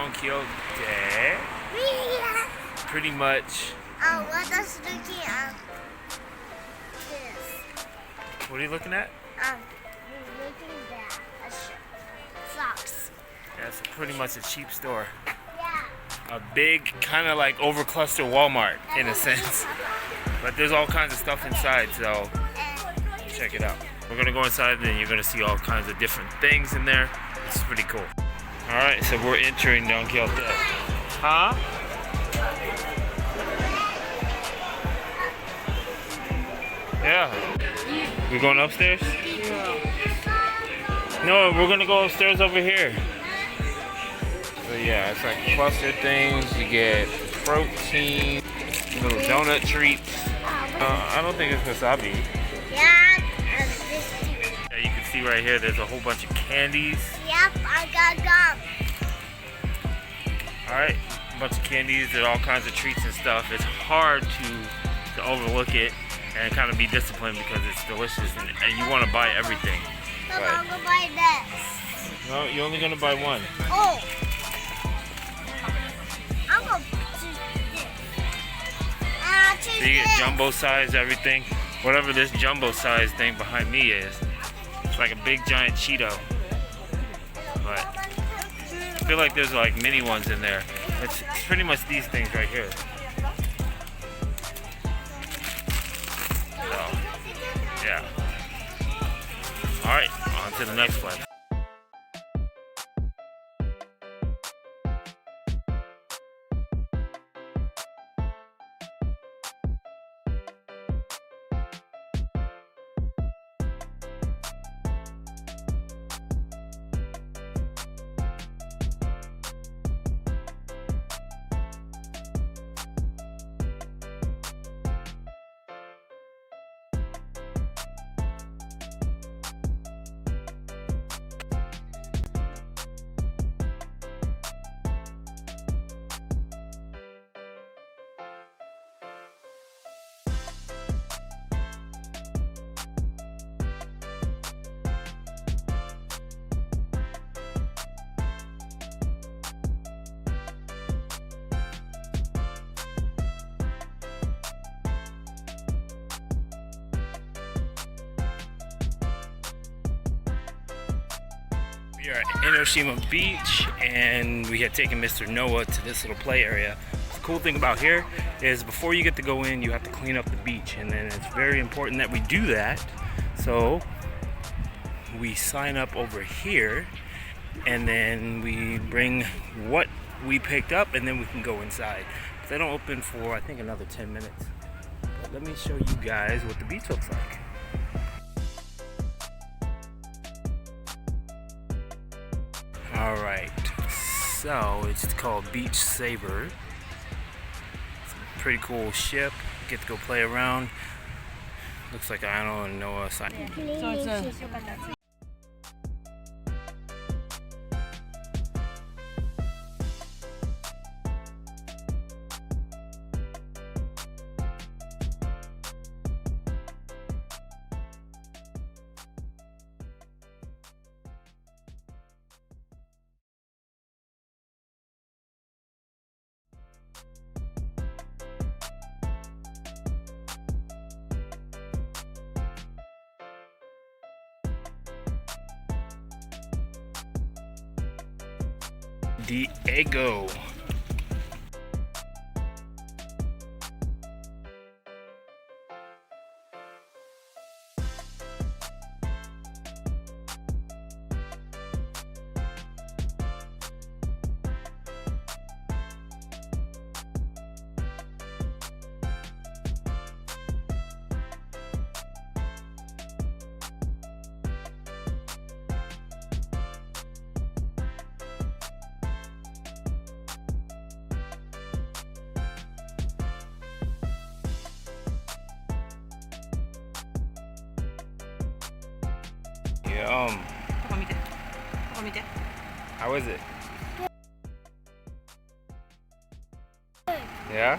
Don Quixote. Pretty much. What is looking at this? What are you looking at? Looking at socks. Yeah, it's pretty much a cheap store. Yeah. A big, kind of like over-clustered Walmart in a sense. But there's all kinds of stuff inside, so check it out. We're gonna go inside and then you're gonna see all kinds of different things in there. It's pretty cool. Alright, so we're entering Don Quixote. Huh? Yeah. We're going upstairs? No, we're gonna go upstairs over here. So yeah, it's like cluster things. You get protein, little donut treats. I don't think it's wasabi. Yeah. Yeah, you can see right here, there's a whole bunch of candies. Yep, I got gum. Alright, a bunch of candies and all kinds of treats and stuff. It's hard to overlook it and kind of be disciplined because it's delicious and you want to buy everything. So I'm gonna buy this. No, you're only gonna buy one. Oh. I'm gonna choose So you get this. jumbo size everything. Whatever this jumbo size thing behind me is. It's like a big giant Cheeto. But I feel like there's like mini ones in there. It's pretty much these things right here. So, yeah. Alright, on to the next place. We are at Enoshima Beach and we had taken Mr. Noah to this little play area. The cool thing about here is before you get to go in, you have to clean up the beach, and then it's very important that we do that. So we sign up over here and then we bring what we picked up and then we can go inside. They don't open for I think another 10 minutes. But let me show you guys what the beach looks like. Alright, so it's called Beach Saver. It's a pretty cool ship. Get to go play around. Looks like I don't know a sign. So it's a Diego. Yum. How is it? Yeah?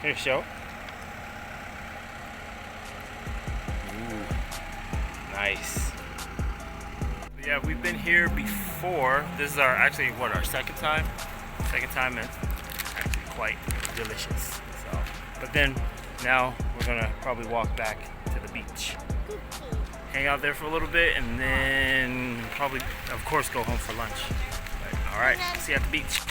Here, show. Ooh, nice. Yeah, we've been here before. This is our our second time. Second time, and actually quite delicious. So, but then now we're gonna probably walk back to the beach, hang out there for a little bit, and then probably, of course, go home for lunch. All right, see you at the beach.